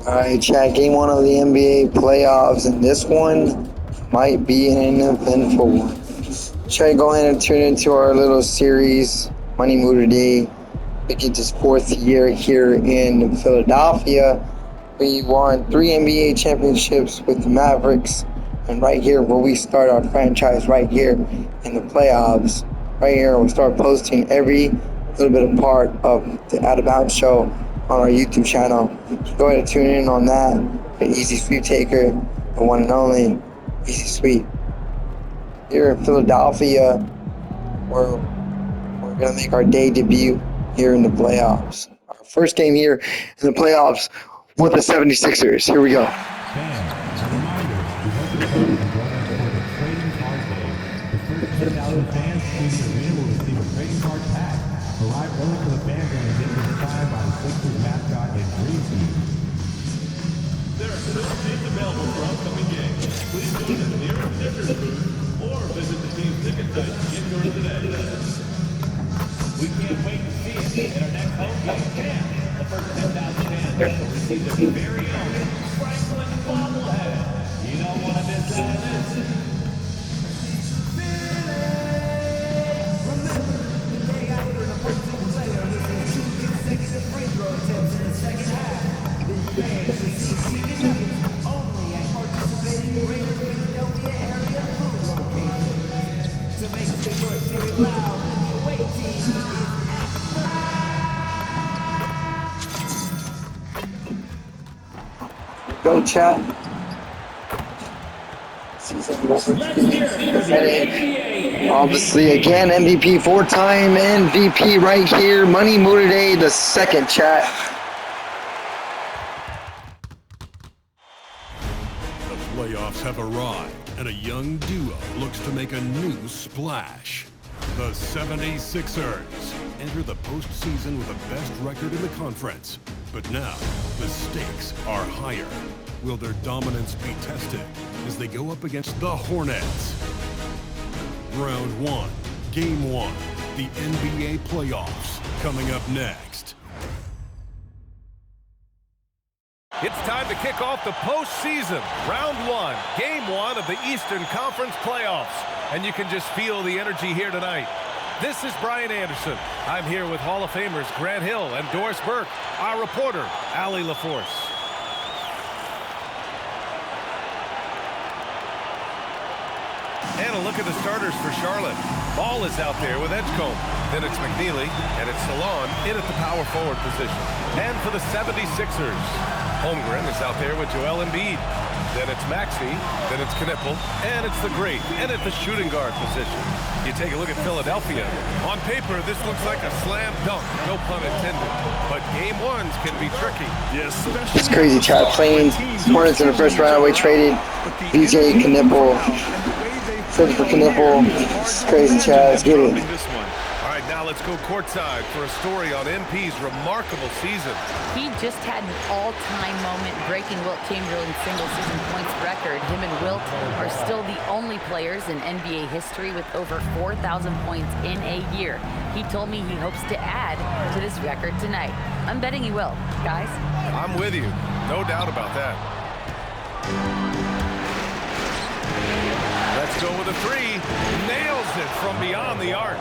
Alright, chat, game one of the NBA playoffs, and this one might be an eventful one. Chat, go ahead and tune into our little series, Money Mudiay. It's its fourth year here in Philadelphia. We won 3 NBA championships with the Mavericks, and right here where we start our franchise, right here in the playoffs, right here we'll start posting every little bit of part of the Out of Bounds show on our YouTube channel. Go ahead and tune in on that. The Easy Sweep Taker, the one and only Easy Sweep. Here in Philadelphia, we're gonna make our day debut here in the playoffs. Our first game here in the playoffs with the 76ers. Here we go. Fans, a reminder, we hope you vote and join us for the trading card day. The first 10,000 fans choosing the winner will receive a trading card pack. Arrive early for the fan zone and get inspired by the Sixers mascot and dream team. There are still seats available for upcoming games. Please visit the nearest Sixers booth or visit the team's ticket site to get yours today. We can't wait to see it in our next home game. The first 10,000 fans will receive their very own Franklin bobblehead. You don't want to miss out on this. Go chat. Obviously, again, MVP, four-time MVP right here. Money Mudiay, the second, chat. The playoffs have arrived, and a young duo looks to make a new splash. The 76ers enter the postseason with the best record in the conference. But now, the stakes are higher. Will their dominance be tested as they go up against the Hornets? Round 1, Game 1, the NBA playoffs, coming up next. It's time to kick off the postseason. Round 1, Game 1 of the Eastern Conference playoffs. And you can just feel the energy here tonight. This is Brian Anderson. I'm here with Hall of Famers Grant Hill and Doris Burke, our reporter, Allie LaForce. And a look at the starters for Charlotte. Ball is out there with Edgecombe. Then it's McNeely, and it's Salon in at the power forward position. And for the 76ers, Holmgren is out there with Joel Embiid. Then it's Maxey, then it's Knipple, and it's the Great, and at the shooting guard position. You take a look at Philadelphia. On paper, this looks like a slam dunk, no pun intended. But game ones can be tricky. Yes, It's crazy, chat. Playing Hornets in the first round, we traded BJ Knipple. Traded for Knipple. It's crazy, chat. Let's get it. All right, now let's go courtside for a story on MP's remarkable season. He just had an all-time moment breaking Wilt Chamberlain's single-season points record. Him and Wilt are still the only players in NBA history with over 4,000 points in a year. He told me he hopes to add to this record tonight. I'm betting he will, guys. I'm with you. No doubt about that. Let's go with a three. Nails it from beyond the arc.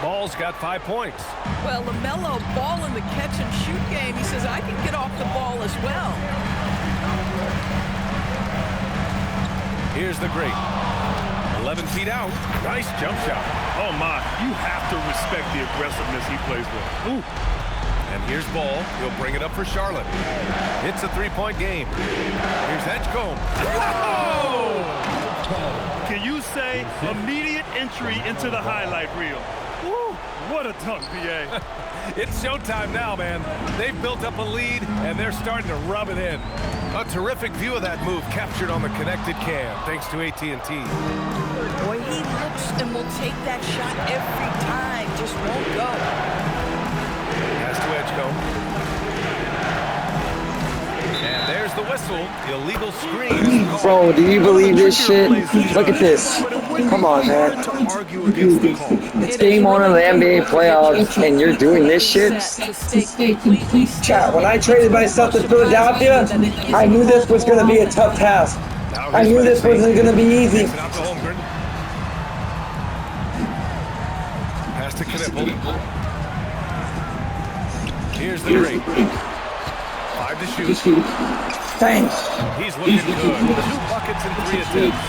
Ball's got 5 points. Well, LaMelo ball in the catch-and-shoot game. He says, I can get off the ball as well. Here's the Great. 11 feet out. Nice jump shot. Oh my, you have to respect the aggressiveness he plays with. Ooh. And here's Ball. He'll bring it up for Charlotte. It's a three-point game. Here's Edgecombe. Whoa! Can you say immediate entry into the highlight reel? Woo, what a dunk, PA. It's showtime now, man. They've built up a lead, and they're starting to rub it in. A terrific view of that move captured on the connected cam, thanks to AT&T. Boy, he looks and will take that shot every time. Just won't go. Pass to Edgecombe. And there's the whistle. Illegal screen. Bro, do you believe this shit? Look at this. Come on, man. To argue against the call. It's game on in the NBA playoffs, and you're doing this shit? Chat, when I traded myself to Philadelphia, I knew this was going to be a tough task. I knew this wasn't going to be easy. Takes it out to Holmgren. Pass to Knippel. Here's the great. 5 to shoot. Thanks. He's looking good. 2 buckets and 3 attempts.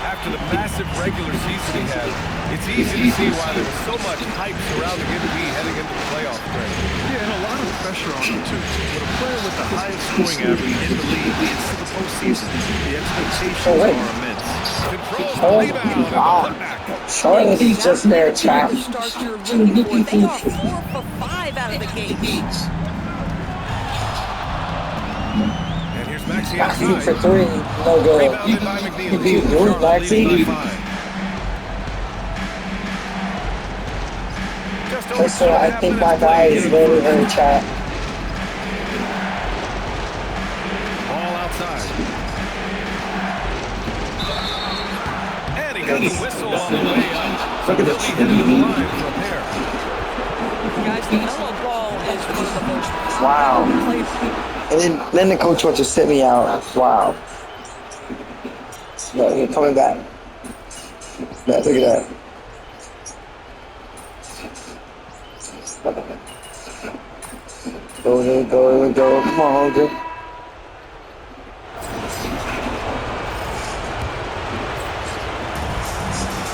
After the massive regular season he had, it's easy to see why there was so much hype surrounding him heading into the playoff stretch. Yeah, and a lot of pressure on him, too. But a player with the highest scoring average in the league gets to the postseason. The expectations are immense. Controls the rebound and the putback. Charlotte's just there, chat. Start you're looking for. They are 4 for 5 out of the gate. And here's Maxey Maxey for outside. 3, no good. Rebounded by McNeely. You beat Drew, Charlotte leading Maxey? by 5. Just over Listen, I 2.5 think minutes my guy played. is very, very chat. Ball outside. And he got the whistle on the way up. Look at He'll this. be headed to the line from there. Guys, the mellow ball is one of the most Wow. And then the coach wants to sit me out. Wow. Yeah, you're coming back. Yeah, look at that. Go. Come on, Holger.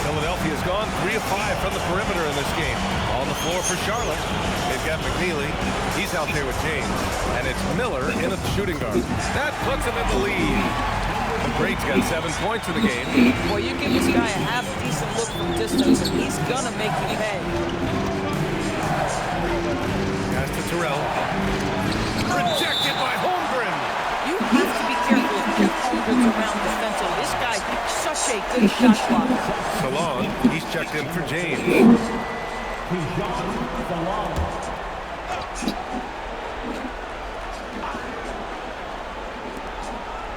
Philadelphia's gone 3 of 5 from the perimeter in this game. On the floor for Charlotte. They've got McNeely. He's out there with James. And it's Miller in at the shooting guard. That puts him in the lead. The Great's got 7 points in the game. Well, you give this guy a half-decent look from distance, and he's gonna make you pay. Pass to Terrell. Rejected by Holmgren. You have to be careful if Jeff Holmgren's around defensively. This guy, such a good shot blocker. Salon, he's checked in for James.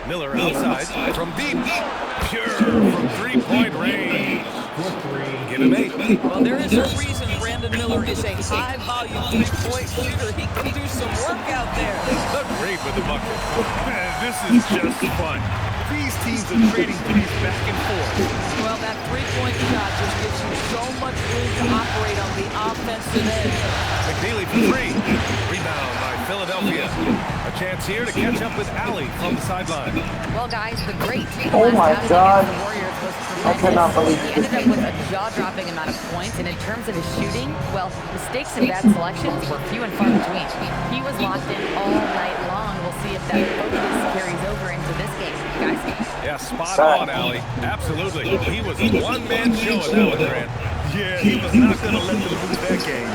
Miller outside from deep. Pure from 3-point range. Give him 8. Well, there is a reason Brandon Miller is a high-volume three-point shooter. He can do some work out there. The Great with the bucket. Man, this is just fun. These teams are trading threes back and forth. Well, that three-point shot just gives you so much room to operate on the offensive end. McNeely for 3. Rebound by Philadelphia. A chance here to catch up with Allie from the sideline. Well, guys, the great team Oh my last God. outing against the Warriors was I cannot believe He this. ended up with a jaw-dropping amount of points, and in terms of his shooting, well, mistakes and bad selections were few and far between. He was locked in all night long. We'll see if that focus carries over into this game, guys. Yeah, spot on, Allie. Absolutely. He was a one-man show in that one, Grant. Yeah, he was not going to let them lose that game.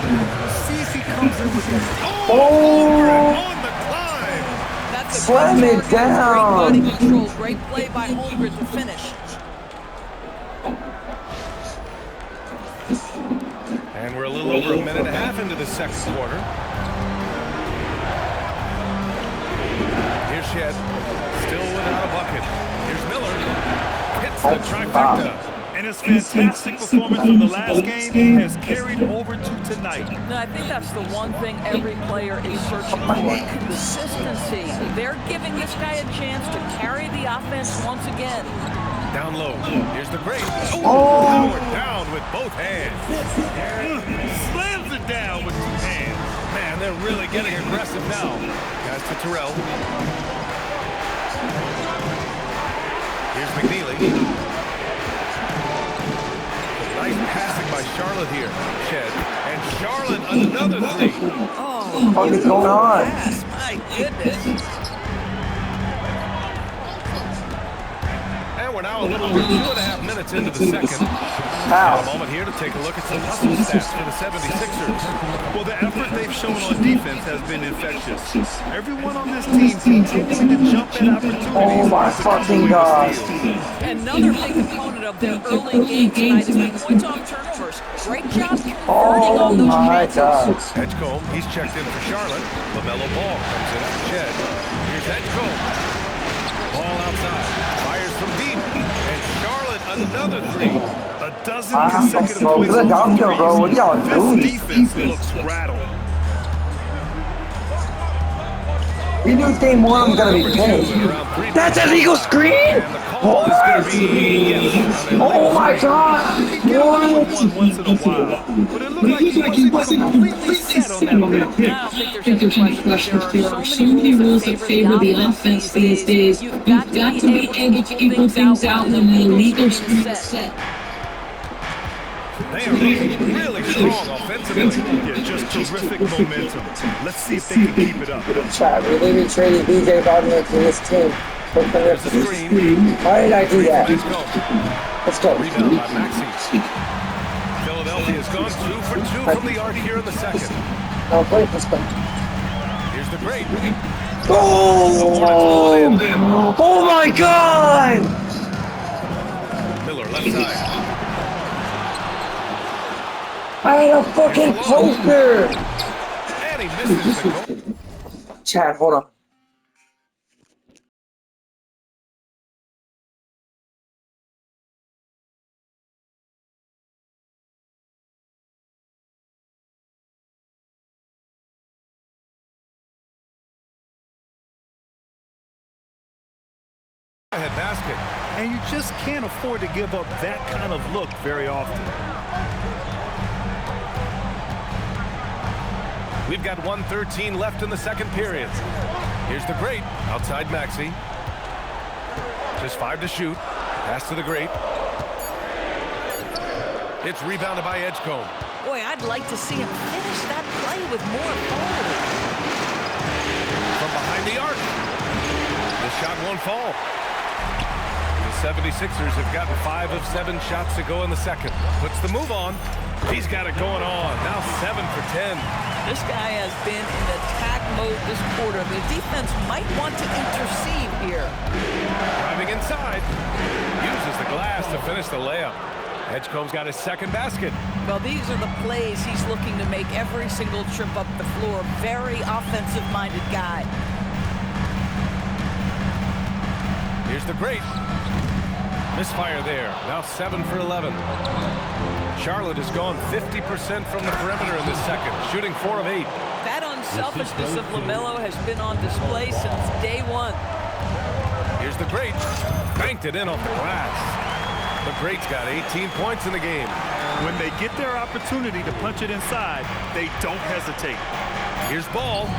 See if he comes in with that. Oh! On the climb. That's a Slam great it target, down. Great body control. Great play by Holmgren to finish. And we're a little over a minute and a half into the second quarter. Here's Shed. Still without a bucket. Here's Miller. Hits the trifecta. And his fantastic performance from the last game has carried over to tonight. No, I think that's the one thing every player is searching for. Consistency. They're giving this guy a chance to carry the offense once again. Down low. Here's the Great. Oh. Powered down with both hands. Slams it down with 2 hands. Man, they're really getting aggressive now. Pass to Terrell. Here's McNeely. Nice passing by Charlotte here. Shed. And Charlotte another 3. Oh, What is going on? pass. My goodness. And we're now a little over 2.5 minutes into the second. Foul. A moment here to take a look at some hustle stats for the 76ers. Well, the effort they've shown on defense has been infectious. Everyone on this team continuing to jump at opportunities. Oh my fucking God. Another big component of their early game tonight is the points off turnovers. Great job converting Oh on those my chances. God. Edgecombe, he's checked in for Charlotte. LaMelo Ball comes in for Shed. Here's Edgecombe. Ball outside. Fires from deep. And Charlotte Another three. A dozen consecutive points on Philadelphia, bro. What y'all doing? This defense looks rattled. We lose game one, I'm gonna be pissed. That's a legal screen? What? Oh my god! What? Once in a while. But it looked like he wasn't completely set on that bit. I don't think there's any question. There are so many rules that favor the offense these days. You've got to be able to equal things out when the legal screen is set. They are looking really strong offensively. Yeah, just terrific momentum. Let's see if they can keep it up. Chat, we literally traded BJ Bogdan to this team. There's the screen. Why did I do that? Let's go. Rebound by Maxey. Philadelphia's gone 2 for 2 from the arc here in the second. No, wait, let's go. Here's the great. Oh! Oh my god! Miller left side. I had a fucking poster! And he misses the goal. Chad, hold on. Ahead basket. And you just can't afford to give up that kind of look very often. We've got 1:13 left in the second period. Here's the great. Outside Maxey. Just 5 to shoot. Pass to the great. It's rebounded by Edgecombe. Boy, I'd like to see him finish that play with more forward. From behind the arc. The shot won't fall. The 76ers have gotten 5 of 7 shots to go in the second. Puts the move on. He's got it going on. Now 7 for 10. This guy has been in attack mode this quarter. The defense might want to intercede here. Driving inside. Uses the glass to finish the layup. Edgecombe's got his second basket. Well, these are the plays he's looking to make every single trip up the floor. Very offensive-minded guy. Here's the great. Misfire there. Now 7 for 11. Charlotte has gone 50% from the perimeter in this second, shooting 4 of 8. That unselfishness of LaMelo has been on display since day one. Here's the great. Banked it in off the glass. The great's got 18 points in the game. When they get their opportunity to punch it inside, they don't hesitate. Here's Ball.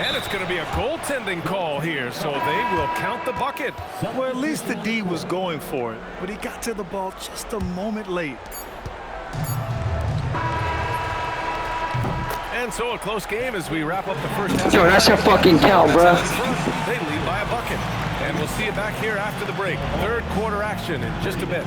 And it's going to be a goaltending call here, so they will count the bucket. Well, at least the D was going for it, but he got to the ball just a moment late. And so a close game as we wrap up the first half. Yo, that should fucking count, bro. They lead by a bucket. And we'll see you back here after the break. Third quarter action in just a bit.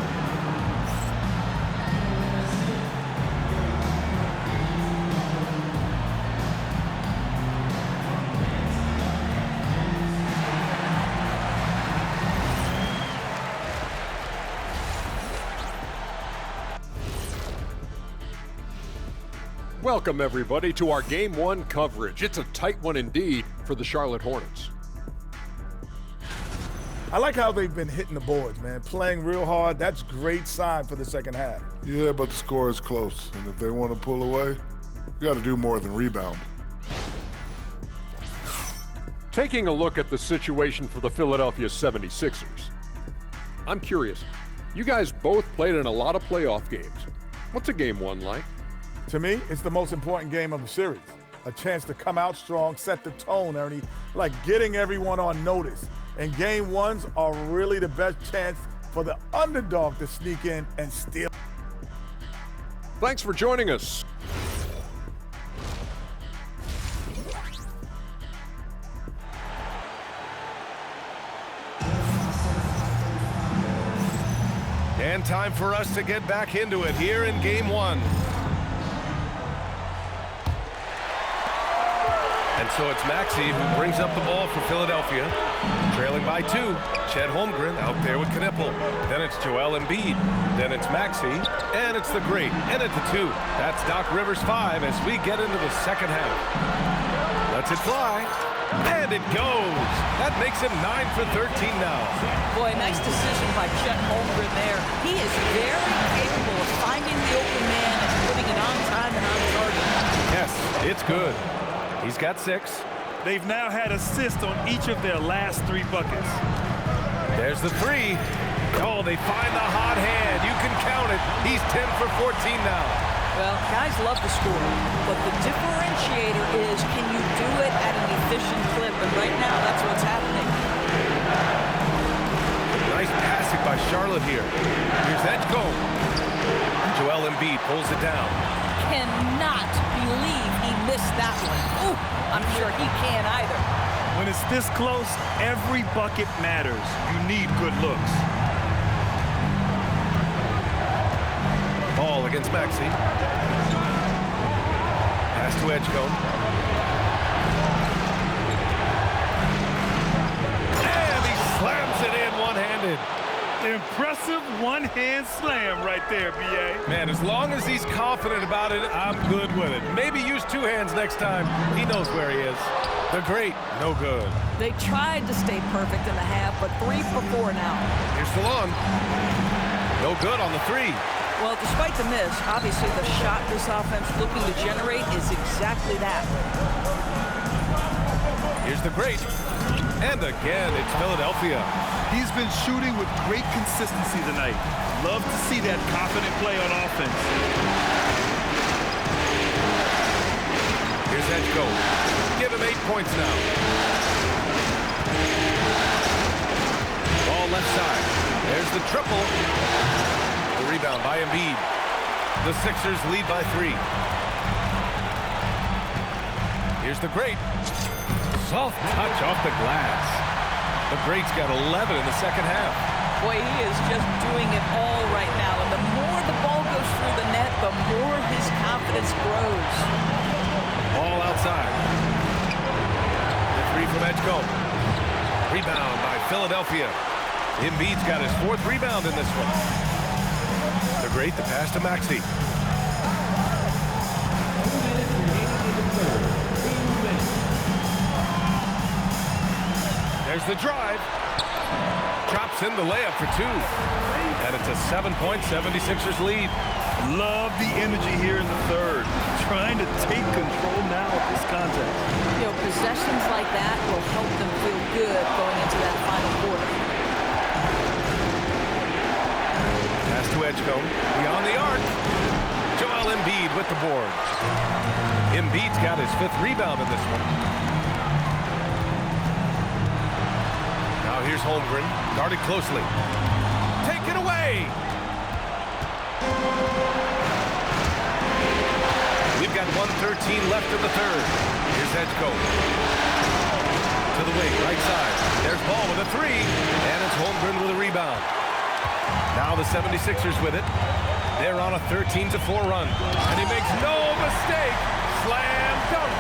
Welcome, everybody, to our Game 1 coverage. It's a tight one indeed for the Charlotte Hornets. I like how they've been hitting the boards, man. Playing real hard. That's a great sign for the second half. Yeah, but the score is close. And if they want to pull away, you got to do more than rebound. Taking a look at the situation for the Philadelphia 76ers. I'm curious. You guys both played in a lot of playoff games. What's a Game 1 like? To me, it's the most important game of the series. A chance to come out strong, set the tone, Ernie, like getting everyone on notice. And game ones are really the best chance for the underdog to sneak in and steal. Thanks for joining us. And time for us to get back into it here in Game 1. And so it's Maxey who brings up the ball for Philadelphia. Trailing by 2. Chet Holmgren out there with Knippel. Then it's Joel Embiid. Then it's Maxey. And it's the great. And it's the 2. That's Doc Rivers 5 as we get into the second half. Lets it fly. And it goes. That makes him 9 for 13 now. Boy, nice decision by Chet Holmgren there. He is very capable of finding the open man and putting it on time and on target. Yes, it's good. He's got 6. They've now had assists on each of their last 3 buckets. There's the 3. Oh, they find the hot hand. You can count it. He's 10 for 14 now. Well, guys love to score, but the differentiator is, can you do it at an efficient clip? And right now, that's what's happening. Nice passing by Charlotte here. Here's Edgecombe. Joel Embiid pulls it down. Cannot believe he missed that one. Ooh, I'm sure he can't either. When it's this close, every bucket matters. You need good looks. Ball against Maxey. Pass to Edgecombe. And he slams it in one-handed. Impressive one-hand slam right there, B.A. Man, as long as he's confident about it, I'm good with it. Maybe use 2 hands next time. He knows where he is. They're great. No good. They tried to stay perfect in the half, but 3 for 4 now. Here's Salon. No good on the 3. Well, despite the miss, obviously the shot this offense looking to generate is exactly that. Here's the great. And again, it's Philadelphia. He's been shooting with great consistency tonight. Love to see that confident play on offense. Here's Edgecombe. Give him 8 points now. Ball left side. There's the triple. The rebound by Embiid. The Sixers lead by 3. Here's the great. Soft touch off the glass. The great's got 11 in the second half. Boy, he is just doing it all right now. And the more the ball goes through the net, the more his confidence grows. Ball outside. The 3 from Edgecombe. Rebound by Philadelphia. Embiid's got his 4th rebound in this one. The great, the pass to Maxey. There's the drive. Drops in the layup for 2. And it's a 7-point 76ers lead. Love the energy here in the third. Trying to take control now of this contest. You know, possessions like that will help them feel good going into that final quarter. Pass to Edgecombe. Beyond the arc. Joel Embiid with the board. Embiid's got his 5th rebound in this one. Now here's Holmgren. Guarded closely. Take it away! We've got 1:13 left in the third. Here's Edgecombe. To the wing, right side. There's Ball with a 3. And it's Holmgren with a rebound. Now the 76ers with it. They're on a 13-4 run. And he makes no mistake. Slam dunk.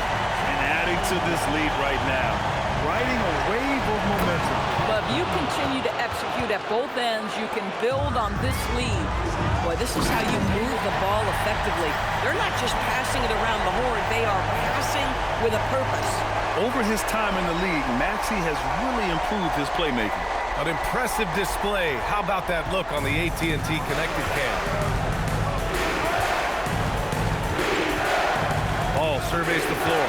And adding to this lead right now. Riding a wave of momentum. But if you continue to execute at both ends, you can build on this lead. Boy, this is how you move the ball effectively. They're not just passing it around the horn. They are passing with a purpose. Over his time in the league, Maxey has really improved his playmaking. An impressive display. How about that look on the AT&T connected cam? Ball surveys the floor.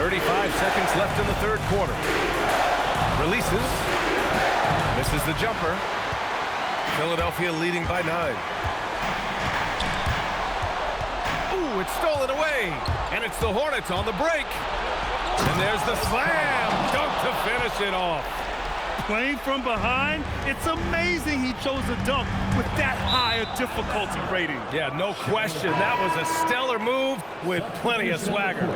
35 seconds left in the third quarter. Releases. Misses the jumper. Philadelphia leading by 9. Ooh, it's stolen away. And it's the Hornets on the break. And there's the slam dunk to finish it off. Playing from behind, it's amazing he chose a dunk with that high a difficulty rating. Yeah, no question. That was a stellar move with plenty of swagger.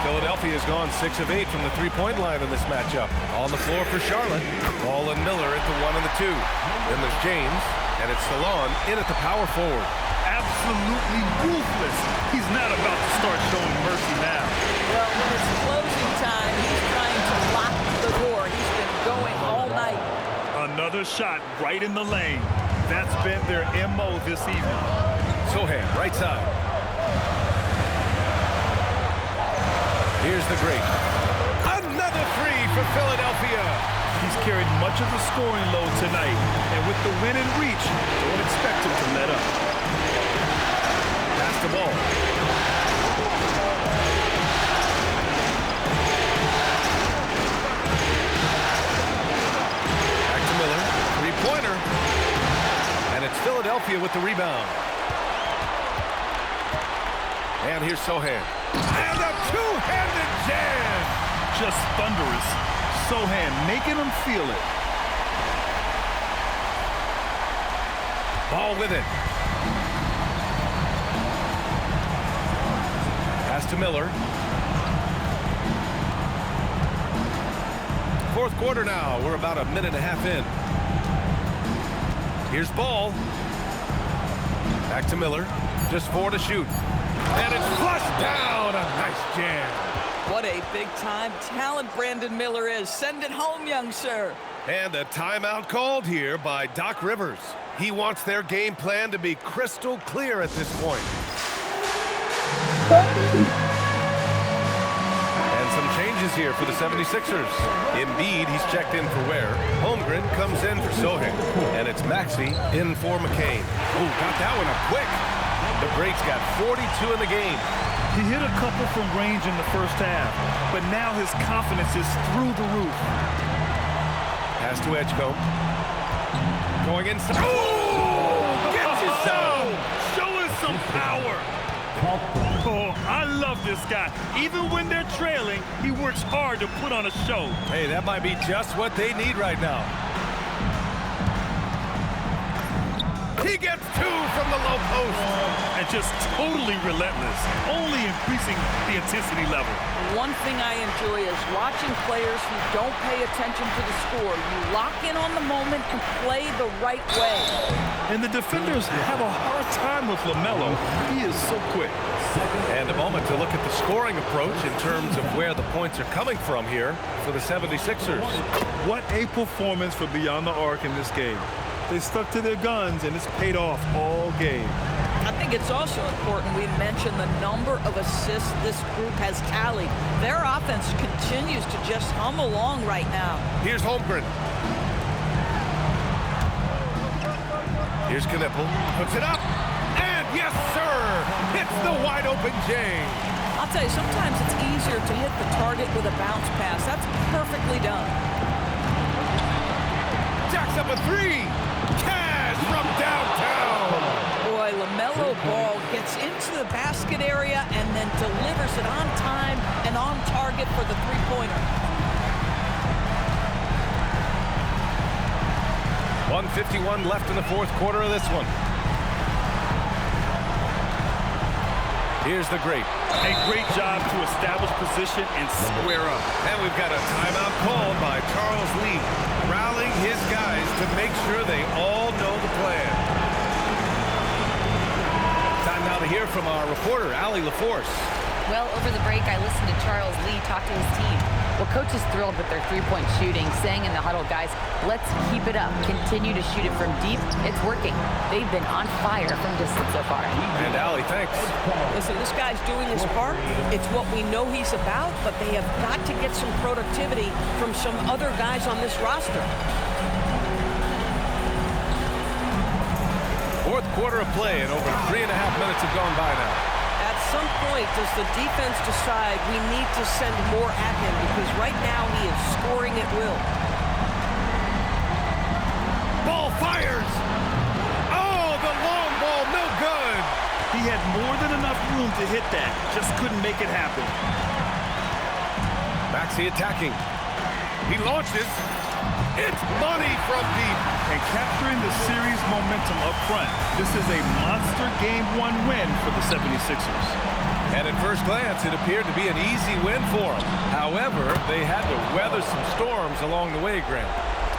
Philadelphia has gone 6 of 8 from the three-point line in this matchup. On the floor for Charlotte. Ball and Miller at the 1 and the 2. Then there's James, and it's Salon in at the power forward. Absolutely ruthless. He's not about to start showing mercy now. Well, when it's closing time, he's trying to lock the door. He's been going all night. Another shot right in the lane. That's been their MO this evening. Sohan, right side. Here's the great. Another three for Philadelphia. He's carried much of the scoring load tonight, and with the win in reach, don't expect him to let up. Pass the ball. Back to Miller. Three-pointer. And it's Philadelphia with the rebound. And here's Sohan. And a two-handed jam. Just thunderous. Sohan making him feel it. Ball with it. Pass to Miller. Fourth quarter now. We're about a minute and a half in. Here's Ball. Back to Miller. Just 4 to shoot. And it's flushed down. A nice jam. What a big-time talent Brandon Miller is. Send it home, young sir. And a timeout called here by Doc Rivers. He wants their game plan to be crystal clear at this point. And some changes here for the 76ers. Embiid, he's checked in for Ware. Holmgren comes in for Sohan. And it's Maxey in for McCain. Oh, got that one up quick. The Greats got 42 in the game. He hit a couple from range in the first half, but now his confidence is through the roof. Pass to Edgecombe. Going inside. Oh! Gets you some! Showing some power. Oh, I love this guy. Even when they're trailing, he works hard to put on a show. Hey, that might be just what they need right now. He gets 2 from the low post. And just totally relentless, only increasing the intensity level. One thing I enjoy is watching players who don't pay attention to the score. You lock in on the moment and play the right way. And the defenders have a hard time with LaMelo. He is so quick. And a moment to look at the scoring approach in terms of where the points are coming from here for the 76ers. What a performance for Beyond the Arc in this game. They stuck to their guns, and it's paid off all game. I think it's also important we mention the number of assists this group has tallied. Their offense continues to just hum along right now. Here's Holmgren. Here's Knippel. Puts it up. And yes, sir! Hits the wide open J. I'll tell you, sometimes it's easier to hit the target with a bounce pass. That's perfectly done. Jacks up a 3. Cash from downtown. Boy, LaMelo Ball gets into the basket area and then delivers it on time and on target for the three-pointer. 1:51 left in the fourth quarter of this one. Here's the great. A great job to establish position and square up. And we've got a timeout called by Charles Lee, rallying his guys to make sure they all know the plan. Time now to hear from our reporter, Allie LaForce. Well, over the break, I listened to Charles Lee talk to his team. Well, coach is thrilled with their three-point shooting, saying in the huddle, guys, let's keep it up. Continue to shoot it from deep. It's working. They've been on fire from distance so far. And Allie, thanks. Listen, this guy's doing his part. It's what we know he's about, but they have got to get some productivity from some other guys on this roster. Fourth quarter of play, and over 3.5 minutes have gone by now. At some point, does the defense decide we need to send more at him? Because right now he is scoring at will. Ball fires! Oh, the long ball, no good! He had more than enough room to hit that, just couldn't make it happen. Maxey attacking. He launches. It's money from deep. And capturing the series momentum up front. This is a monster Game 1 win for the 76ers. And at first glance, it appeared to be an easy win for them. However, they had to weather some storms along the way, Grant.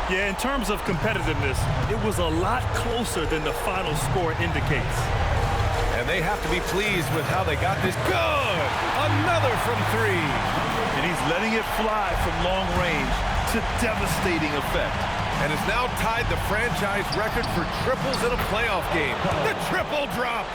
Yeah, in terms of competitiveness, it was a lot closer than the final score indicates. And they have to be pleased with how they got this. Good! Another from three. And he's letting it fly from long range to devastating effect. And has now tied the franchise record for triples in a playoff game. The triple drops.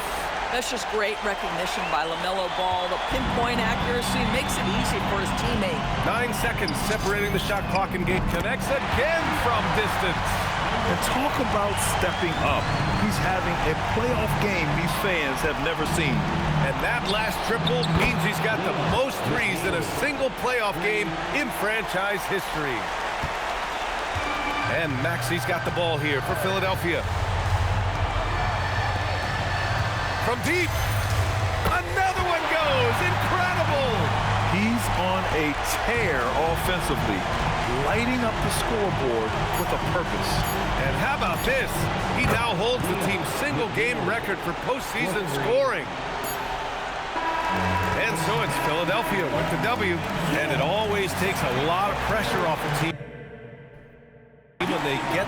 That's just great recognition by LaMelo Ball. The pinpoint accuracy makes it easy for his teammate. 9 seconds separating the shot clock and game. Connects again from distance. And talk about stepping up. He's having a playoff game these fans have never seen. And that last triple means he's got the most threes in a single playoff game in franchise history. And Maxi's got the ball here for Philadelphia. From deep, another one goes. Incredible. He's on a tear offensively, lighting up the scoreboard with a purpose. And how about this? He now holds the team's single-game record for postseason scoring. And so it's Philadelphia with the W. And it always takes a lot of pressure off the team when they get